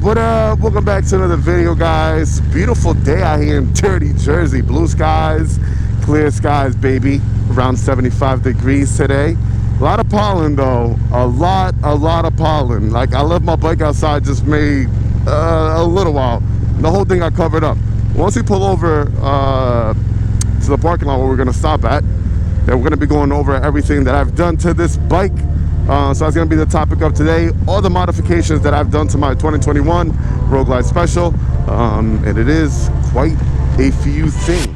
What up? Welcome back to another video, guys. Beautiful day out here in dirty Jersey. Blue skies, clear skies, baby. Around 75 degrees today. A lot of pollen though. A lot of pollen. Like, I left my bike outside just maybe a little while. The whole thing got covered up. Once we pull over to the parking lot where we're gonna stop at, then we're gonna be going over everything that I've done to this bike. So that's going to be the topic of today. All the modifications that I've done to my 2021 Road Glide Special. And it is quite a few things.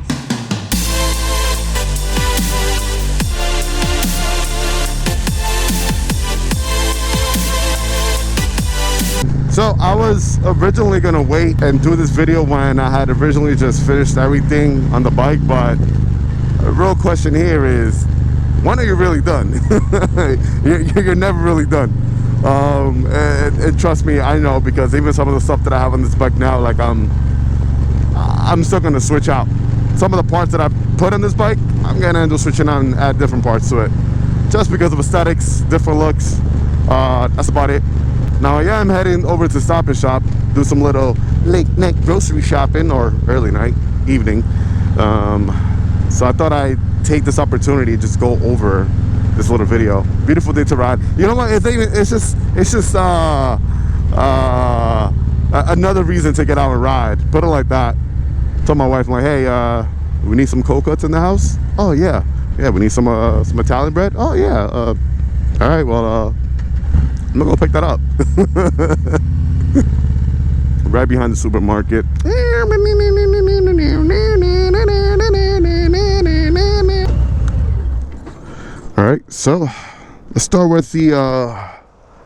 So I was originally going to wait and do this video when I had originally just finished everything on the bike. But the real question here is, when are you really done? you're never really done. And trust me, I know, because even some of the stuff that I have on this bike now, like I'm still gonna switch out. Some of the parts that I've put on this bike, I'm gonna end up switching out and add different parts to it. Just because of aesthetics, different looks, that's about it. Now I am heading over to Stop and Shop, do some little late night grocery shopping, or early night, evening. So I thought I'd take this opportunity to just go over this little video. Beautiful day to ride. You know what? It's just another reason to get out and ride. Put it like that. Told my wife, I'm like, hey, we need some cold cuts in the house. Oh yeah, we need some Italian bread. Oh yeah. All right. Well, I'm gonna go pick that up. Right behind the supermarket. Alright, so let's start with the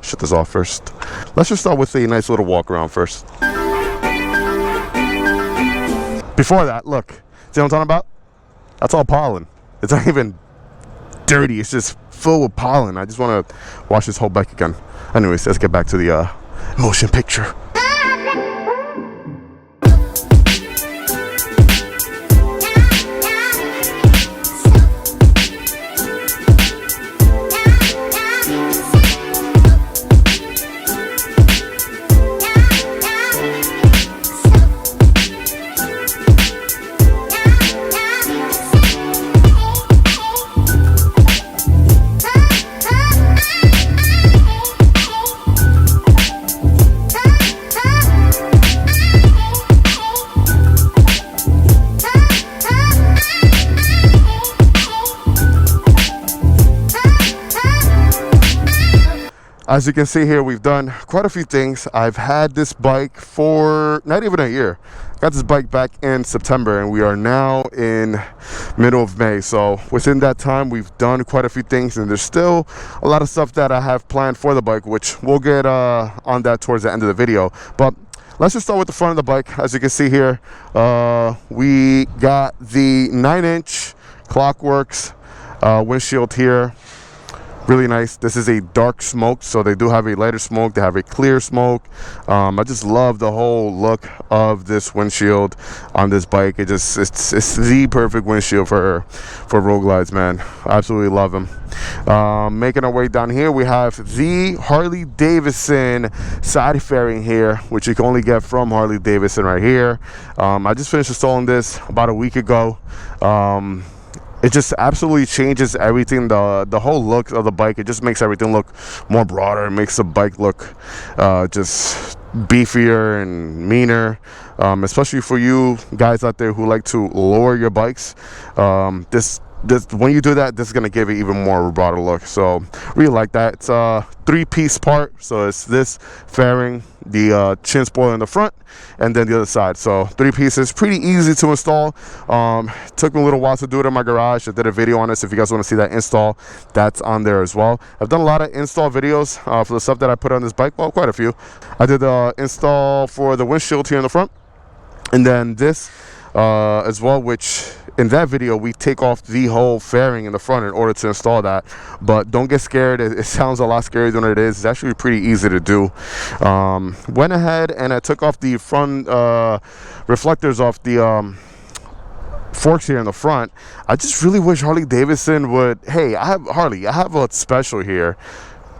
shut this off first. Let's just start with a nice little walk around first. Before that, look, see what I'm talking about? That's all pollen. It's not even dirty, it's just full of pollen. I just want to wash this whole bike again. Anyways, let's get back to the motion picture. As you can see here, we've done quite a few things. I've had this bike for not even a year. Got this bike back in September and we are now in middle of May. So within that time, we've done quite a few things, and there's still a lot of stuff that I have planned for the bike, which we'll get on that towards the end of the video. But let's just start with the front of the bike. As you can see here, we got the 9-inch Clockworks windshield here. Really nice. This is a dark smoke, so they do have a lighter smoke, they have a clear smoke. I just love the whole look of this windshield on this bike. It's the perfect windshield for road glides, man. Absolutely love them. Making our way down here, we have the Harley Davidson side fairing here, which you can only get from Harley Davidson right here. I just finished installing this about a week ago. It just absolutely changes everything, the whole look of the bike. It just makes everything look more broader. It makes the bike look just beefier and meaner, especially for you guys out there who like to lower your bikes. This when you do that, this is going to give it even more broader look. So really like that. It's a 3-piece part, so it's this fairing, the chin spoiler in the front, and then the other side. So 3 pieces, pretty easy to install. Took me a little while to do it in my garage. I did a video on this. If you guys want to see that install, that's on there as well. I've done a lot of install videos for the stuff that I put on this bike. Well, quite a few. I did the install for the windshield here in the front, and then this as well, which in that video we take off the whole fairing in the front in order to install that. But don't get scared, it sounds a lot scarier than it is. It's actually pretty easy to do. Went ahead and I took off the front reflectors off the forks here in the front. I just really wish Harley Davidson would, hey, I have a special here,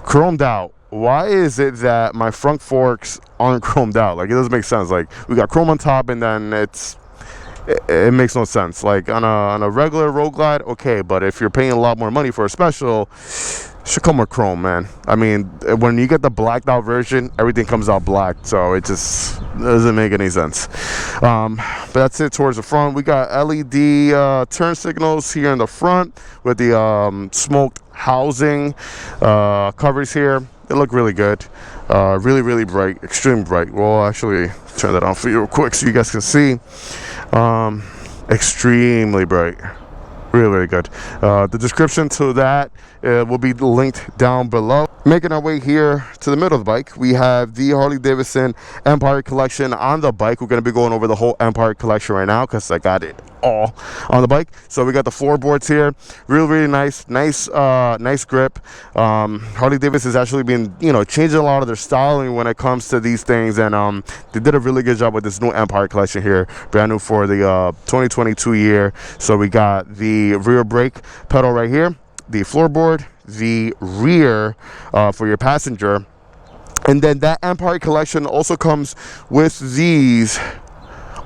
chromed out why is it that my front forks aren't chromed out? Like, it doesn't make sense. Like, we got chrome on top, and then it makes no sense. Like, on a regular road glide, okay, but if you're paying a lot more money for a special, it should come with chrome, man. I mean, when you get the blacked out version, everything comes out black, so it just doesn't make any sense. But that's it towards the front. We got LED turn signals here in the front with the smoked housing covers here. They look really good. Really, really bright, extremely bright. Well, actually, turn that on for you real quick so you guys can see. Extremely bright. Really, really good. The description to that will be linked down below. Making our way here to the middle of the bike, we have the Harley Davidson Empire Collection on the bike. We're going to be going over the whole Empire Collection right now because I got it all on the bike. So we got the floorboards here. Really, really nice grip. Harley Davidson has actually been, changing a lot of their styling when it comes to these things, and they did a really good job with this new Empire Collection here, brand new for the 2022 year. So we got the rear brake pedal right here, the floorboard, the rear for your passenger, and then that Empire Collection also comes with these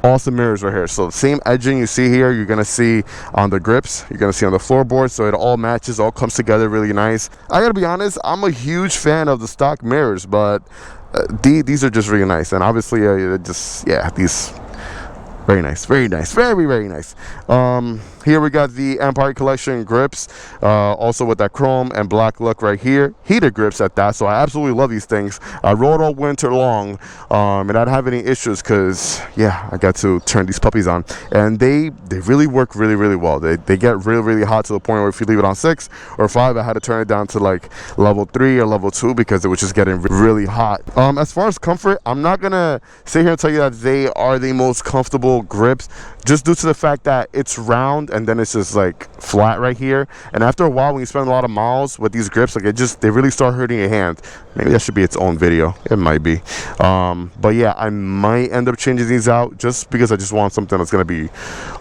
awesome mirrors right here. So the same edging you see here, you're gonna see on the grips, you're gonna see on the floorboard, so it all matches, all comes together really nice. I gotta be honest, I'm a huge fan of the stock mirrors, but these are just really nice, and obviously these very nice, very nice, very, very nice. Here we got the Empire Collection grips, also with that chrome and black look right here. Heated grips at that, so I absolutely love these things. I rode all winter long, and I didn't have any issues because, I got to turn these puppies on, and they really work really, really well. They get really, really hot to the point where if you leave it on 6 or 5, I had to turn it down to like level 3 or level 2 because it was just getting really hot. As far as comfort, I'm not gonna sit here and tell you that they are the most comfortable grips, just due to the fact that it's round and then it's just like flat right here, and after a while when you spend a lot of miles with these grips, like they really start hurting your hand. Maybe that should be its own video. It might be. But yeah, I might end up changing these out just because I just want something that's going to be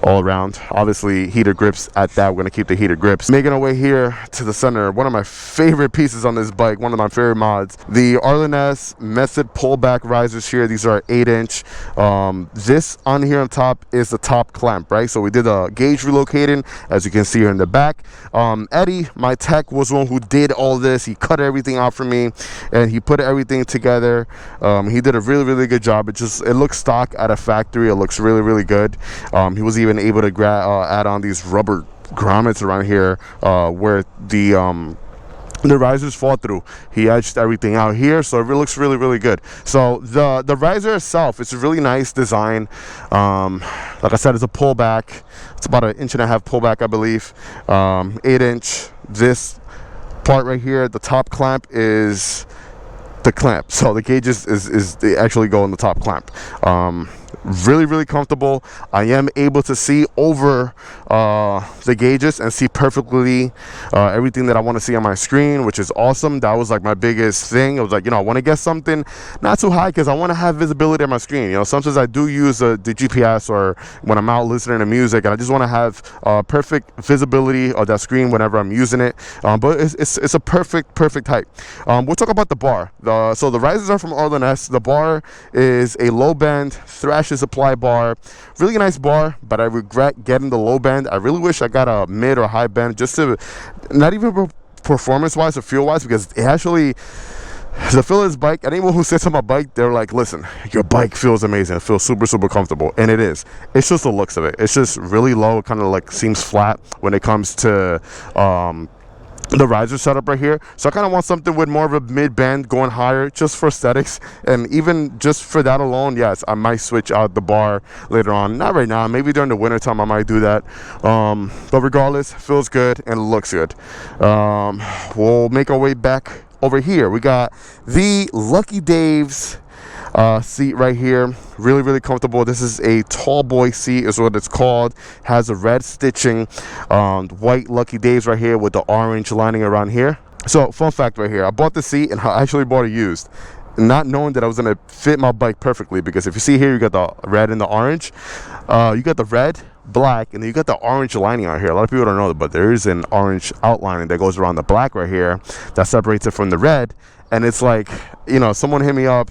all around. Obviously, heated grips at that. We're going to keep the heated grips. Making our way here to the center, one of my favorite pieces on this bike, one of my favorite mods, the Arlen-S Method pullback risers here. These are 8-inch. This on here on top is the top clamp, right? So we did a gauge relocating, as you can see here in the back. Eddie, my tech, was one who did all this. He cut everything out for me, and he put everything together. He did a really, really good job. It looks stock at a factory. It looks really, really good. He was even able to add on these rubber grommets around here where the risers fall through. He edged everything out here, so it looks really, really good. So the riser itself, it's a really nice design. Like I said, it's a pullback. It's about 1.5 inch pullback, I believe. 8-inch. This part right here, the top clamp is the clamp, so the gauges they actually go in the top clamp. Really, really comfortable. I am able to see over the gauges and see perfectly everything that I want to see on my screen, which is awesome. That was like my biggest thing. I was like, I want to get something not too high because I want to have visibility on my screen. Sometimes I do use the GPS or when I'm out listening to music, and I just want to have perfect visibility of that screen whenever I'm using it. But it's a perfect height. We'll talk about the bar. So the risers are from Arlen-S. The bar is a low bend thrash supply bar. Really nice bar, but I regret getting the low bend. I really wish I got a mid or high bend, just to not even performance wise or feel wise, because it actually, the feel of this bike, anyone who sits on my bike, they're like, listen, your bike feels amazing. It feels super, super comfortable. And it is. It's just the looks of it. It's just really low. It kind of like seems flat when it comes to the riser setup right here. So I kind of want something with more of a mid bend going higher, just for aesthetics, and even just for that alone, yes, I might switch out the bar later on. Not right now, maybe during the winter time I might do that. But regardless, feels good and looks good. We'll make our way back over here. We got the Lucky Dave's seat right here. Really, really comfortable. This is a tall boy seat is what it's called. Has a red stitching, white Lucky Dave's right here with the orange lining around here. So fun fact right here, I bought the seat and I actually bought it used, not knowing that I was going to fit my bike perfectly, because if you see here, you got the red and the orange. You got the red, black, and then you got the orange lining out here. A lot of people don't know that, but there is an orange outlining that goes around the black right here that separates it from the red. and it's like, you know, someone hit me up,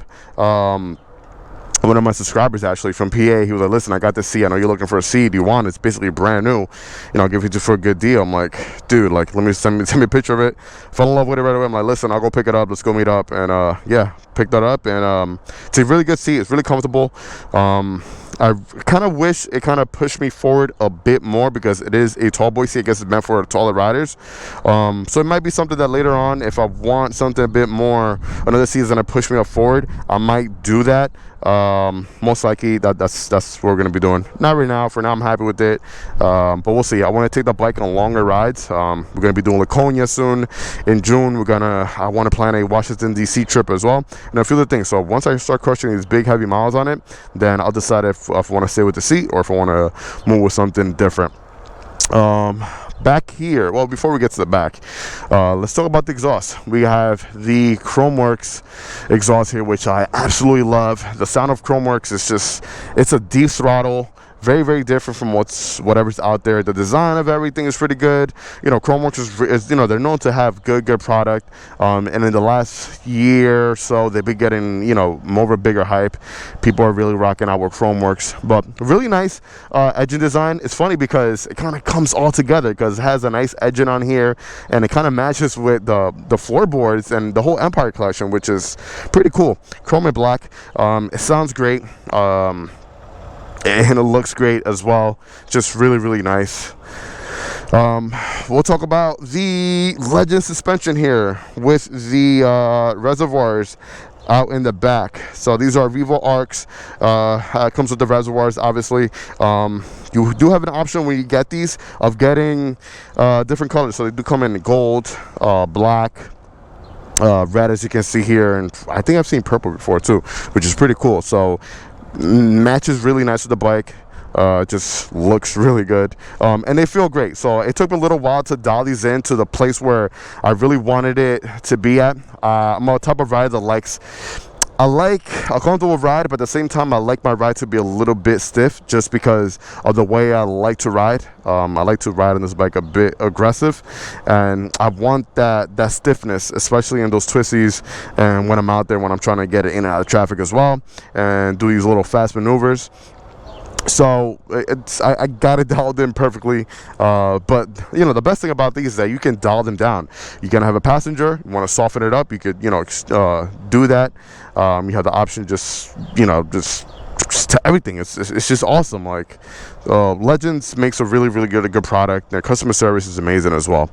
one of my subscribers actually from PA. He was like, listen, I got this C, I know you're looking for a C, do you want it? It's basically brand new, you know, I'll give it to you for a good deal. I'm like, dude, like, let me send me a picture of it. Fell in love with it right away. I'm like, listen, I'll go pick it up, let's go meet up. And yeah, picked that up, and it's a really good seat. It's really comfortable. I kind of wish it kind of pushed me forward a bit more, because it is a tall boy seat. I guess it's meant for taller riders. So it might be something that later on, if I want something a bit more, another seat is gonna push me up forward, I might do that. Most likely that's what we're gonna be doing. Not right now. For now, I'm happy with it, but we'll see. I want to take the bike on longer rides. We're gonna be doing Laconia soon in June. I want to plan a Washington DC trip as well, and a few other things. So once I start crushing these big heavy miles on it, then I'll decide if I want to stay with the seat or if I want to move with something different. Back here, well, before we get to the back, let's talk about the exhaust. We have the Chromeworks exhaust here, which I absolutely love. The sound of Chromeworks is just, it's a deep throttle, very, very different from whatever's out there. The design of everything is pretty good. You know, Chromeworks is, you know, they're known to have good product. And in the last year or so, they've been getting, you know, more of a bigger hype. People are really rocking out with Chromeworks. But really nice edging design. It's funny because it kind of comes all together, because it has a nice edging on here, and it kind of matches with the floorboards and the whole Empire collection, which is pretty cool. Chrome and black. It sounds great. And it looks great as well. Just really, really nice. We'll talk about the Legend suspension here with the reservoirs out in the back. So these are Revo Arcs. It comes with the reservoirs, obviously. You do have an option when you get these of getting different colors. So they do come in gold, black, red, as you can see here, and I think I've seen purple before too, which is pretty cool. So matches really nice with the bike. Just looks really good, and they feel great. So it took me a little while to dial these in to the place where I really wanted it to be at. I'm a type of rider that I like a comfortable ride, but at the same time, I like my ride to be a little bit stiff, just because of the way I like to ride. I like to ride on this bike a bit aggressive, and I want that stiffness, especially in those twisties, and when I'm out there, when I'm trying to get it in and out of traffic as well, and do these little fast maneuvers. So I got it dialed in perfectly, but you know, the best thing about these is that you can dial them down. You're gonna have a passenger, you want to soften it up, you could, you know, do that. You have the option, just, you know, just to everything. It's just awesome. Like, Legends makes a really, really good product. Their customer service is amazing as well.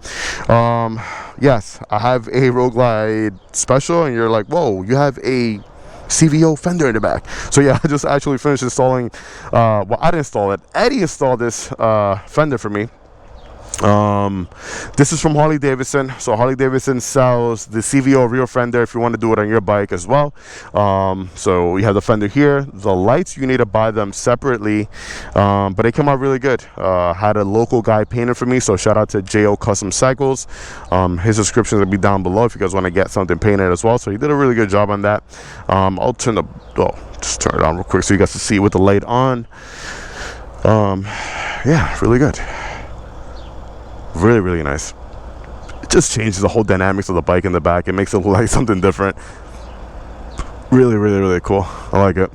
Yes, I have a Road Glide special, and you're like, whoa, you have a CVO fender in the back. So yeah, I just actually finished installing, well, I didn't install it, Eddie installed this fender for me. This is from Harley Davidson. So Harley Davidson sells the CVO rear fender if you want to do it on your bike as well. So we have the fender here. The lights, you need to buy them separately, but they come out really good. Had a local guy paint it for me, so shout out to JO Custom Cycles. His description will be down below if you guys want to get something painted as well. So he did a really good job on that. I'll just turn it on real quick so you guys can see with the light on. Yeah, really good. Really, really nice. It just changes the whole dynamics of the bike in the back. It makes it look like something different. Really, really, really cool. I like it.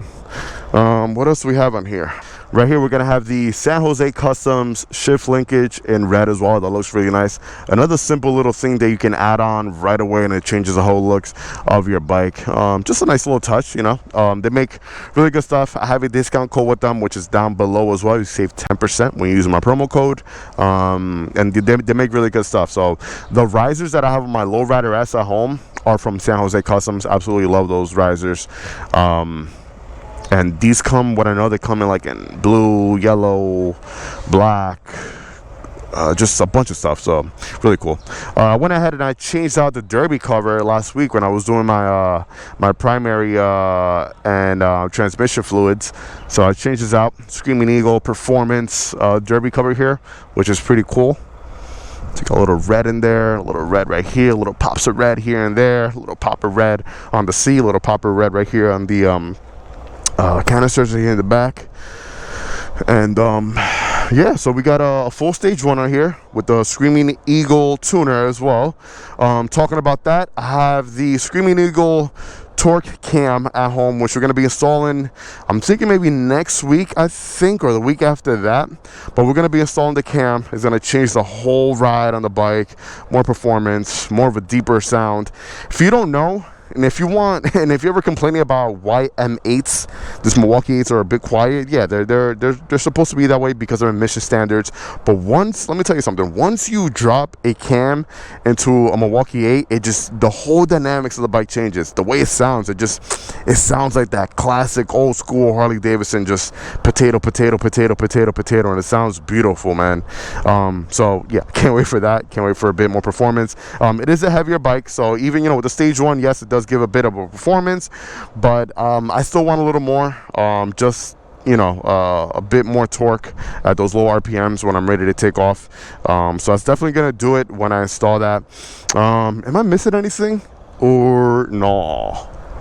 What else do we have on here? Right here, we're going to have the San Jose Customs shift linkage in red as well. That looks really nice. Another simple little thing that you can add on right away, and it changes the whole looks of your bike. Just a nice little touch, you know. They make really good stuff. I have a discount code with them, which is down below as well. You save 10% when you use my promo code. And they make really good stuff. So the risers that I have on my Lowrider S at home are from San Jose Customs. Absolutely love those risers. And these come, what I know, they come in like in blue, yellow, black, just a bunch of stuff. So really cool. I went ahead and I changed out the derby cover last week when I was doing my my primary and transmission fluids. So I changed this out. Screaming Eagle Performance derby cover here, which is pretty cool. Take a little red in there, a little red right here, a little pops of red here and there, a little pop of red on the C, a little pop of red right here on the canisters here in the back. And yeah, so we got a full stage runner here with the Screaming Eagle tuner as well. Talking about that, I have the Screaming Eagle torque cam at home, which we're going to be installing, I'm thinking maybe next week, I think, or the week after that. But we're going to be installing the cam. It's going to change the whole ride on the bike, more performance, more of a deeper sound. If you don't know, and if you want, and if you're ever complaining about why M8s, this Milwaukee 8s are a bit quiet, yeah, they're supposed to be that way because of emission standards. But once, let me tell you something, once you drop a cam into a Milwaukee 8, it just, the whole dynamics of the bike changes. The way it sounds, it sounds like that classic old school Harley Davidson, just potato, potato, potato, potato, potato, and it sounds beautiful, man. So yeah, can't wait for that. Can't wait for a bit more performance. It is a heavier bike, so even, you know, with the stage 1, yes, it does give a bit of a performance, but I still want a little more, just, you know, a bit more torque at those low RPMs when I'm ready to take off. So that's definitely gonna do it when I install that. Am I missing anything or no?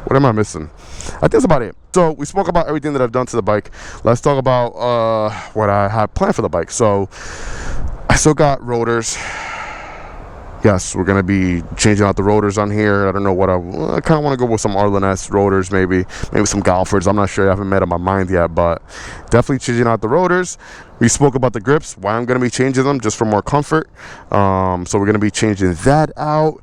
What am I missing? I think that's about it. So we spoke about everything that I've done to the bike. Let's talk about what I have planned for the bike. So I still got rotors. Yes, we're going to be changing out the rotors on here. I don't know what I kind of want to go with some Arlen-S rotors, maybe some Galfords. I'm not sure. I haven't made up my mind yet, but definitely changing out the rotors. We spoke about the grips, why I'm going to be changing them, just for more comfort. So we're going to be changing that out.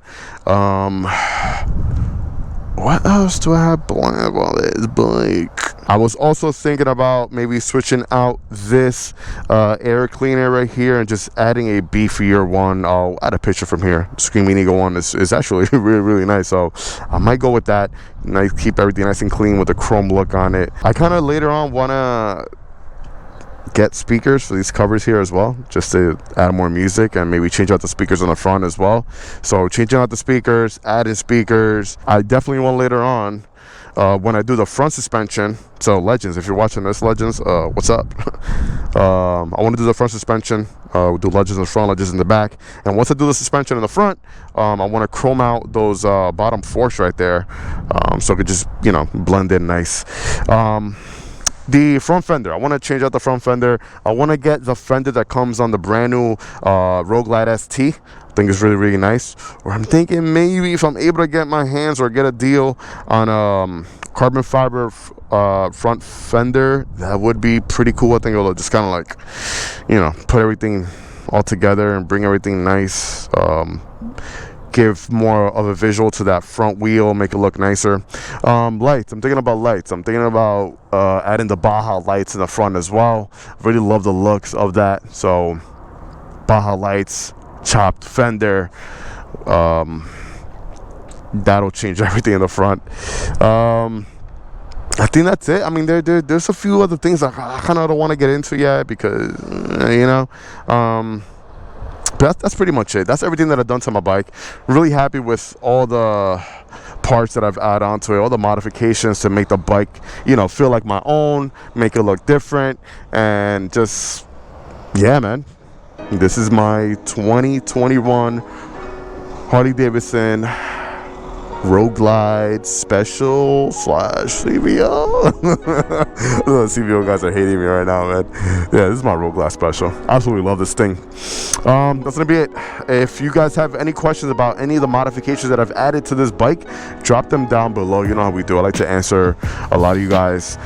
What else do I have planned on this bike? I was also thinking about maybe switching out this air cleaner right here and just adding a beefier one. I'll add a picture from here. Screaming Eagle one is actually really, really nice. So I might go with that. Nice, keep everything nice and clean with a chrome look on it. I kind of later on want to get speakers for these covers here as well, just to add more music and maybe change out the speakers on the front as well. So changing out the speakers, adding speakers. I definitely want later on, when I do the front suspension. So Legends, if you're watching this, Legends, what's up? I want to do the front suspension. We'll do Legends in the front, Legends in the back. And once I do the suspension in the front, I want to chrome out those bottom forks right there, so it could just, you know, blend in nice. The front fender, I want to change out the front fender. I want to get the fender that comes on the brand new Road Glide ST. I think it's really, really nice. Or I'm thinking maybe if I'm able to get my hands or get a deal on carbon fiber front fender, that would be pretty cool. I think it'll just kind of like, you know, put everything all together and bring everything nice. Give more of a visual to that front wheel, make it look nicer. Lights, I'm thinking about lights. I'm thinking about adding the Baja lights in the front as well. Really love the looks of that. So Baja lights, chopped fender, that'll change everything in the front. I think that's it. I mean, there's a few other things I kind of don't want to get into yet because, you know, but that's pretty much it. That's everything that I've done to my bike. Really happy with all the parts that I've added onto it, all the modifications to make the bike, you know, feel like my own, make it look different, and just, yeah, man. This is my 2021 Harley Davidson Road Glide Special / CVO. The CVO guys are hating me right now, man. Yeah, this is my Road Glide Special. Absolutely love this thing. That's gonna be it. If you guys have any questions about any of the modifications that I've added to this bike, drop them down below. You know how we do. I like to answer a lot of you guys.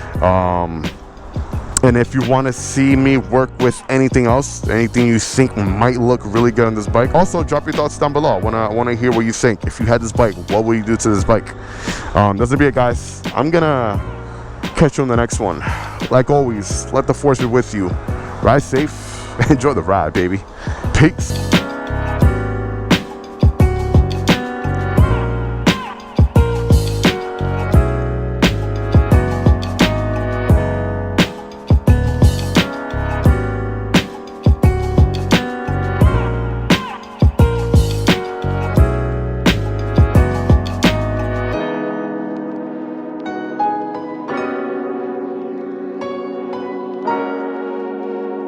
And if you want to see me work with anything else, anything you think might look really good on this bike, also drop your thoughts down below. I want to hear what you think. If you had this bike, what would you do to this bike? That's gonna be it, guys. I'm gonna catch you on the next one. Like always, let the force be with you. Ride safe, enjoy the ride, baby. Peace.